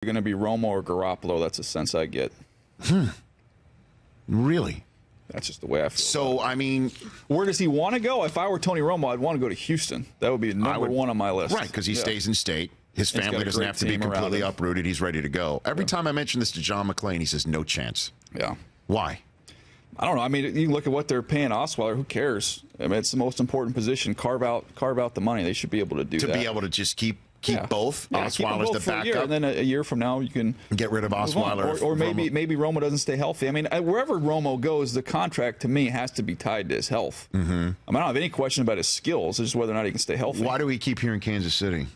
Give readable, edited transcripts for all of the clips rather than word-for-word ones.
going to be Romo or Garoppolo. That's a sense I get. Really? That's just the way I feel. So, I mean, where does he want to go? If I were Tony Romo, I'd want to go to Houston. That would be number one on my list. Right, because he stays in state. His family doesn't have to be completely uprooted. He's ready to go. Every time I mention this to John McClain, he says, no chance. Yeah. Why? I don't know. I mean, you look at what they're paying Osweiler. Who cares? I mean, it's the most important position. Carve out the money. They should be able to do that. To be able to just keep both. Yeah, Osweiler's the backup. And then a year from now, you can get rid of Osweiler. Or maybe Romo doesn't stay healthy. I mean, wherever Romo goes, the contract to me has to be tied to his health. Mm-hmm. I mean, I don't have any question about his skills. It's just whether or not he can stay healthy. Why do we keep hearing Kansas City?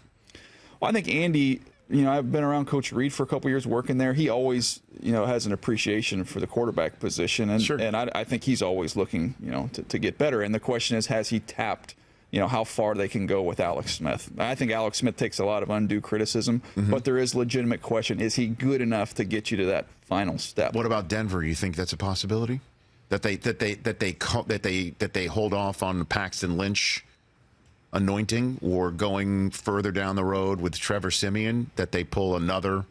Well, I think Andy, I've been around Coach Reed for a couple years working there. He always, has an appreciation for the quarterback position. And, sure. And I think he's always looking, to get better. And the question is, has he tapped how far they can go with Alex Smith? I think Alex Smith takes a lot of undue criticism, but there is legitimate question: is he good enough to get you to that final step? What about Denver? You think that's a possibility? That they hold off on the Paxton Lynch anointing, or going further down the road with Trevor Siemian, that they pull another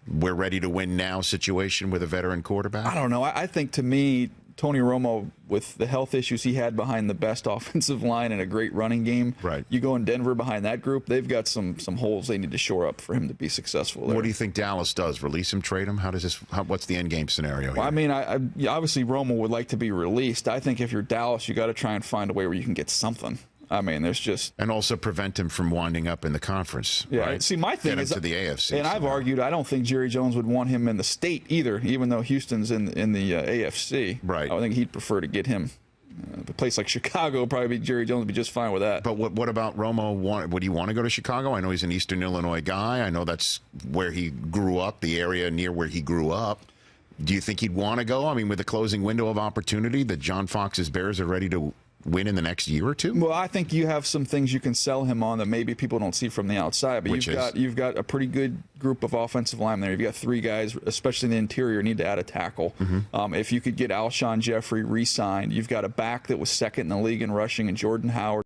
we're ready to win now situation with a veteran quarterback? I don't know. I think, to me, Tony Romo, with the health issues he had behind the best offensive line and a great running game, right. You go in Denver behind that group, they've got some holes they need to shore up for him to be successful there. What do you think Dallas does? Release him, trade him? What's the end game scenario here? Well, I mean, obviously Romo would like to be released. I think if you're Dallas, you got to try and find a way where you can get something. I mean, there's just... And also prevent him from winding up in the conference. Yeah, right? See, my thing is... to the AFC. And I've argued, I don't think Jerry Jones would want him in the state either, even though Houston's in the AFC. Right. I think he'd prefer to get him. A place like Chicago, probably Jerry Jones would be just fine with that. But what about Romo? Would he want to go to Chicago? I know he's an Eastern Illinois guy. I know that's where he grew up, the area near where he grew up. Do you think he'd want to go? I mean, with the closing window of opportunity that John Fox's Bears are ready to win in the next year or two? Well, I think you have some things you can sell him on that maybe people don't see from the outside. But you've got a pretty good group of offensive linemen there. You've got three guys, especially in the interior, need to add a tackle. If you could get Alshon Jeffrey re-signed, you've got a back that was second in the league in rushing, and Jordan Howard.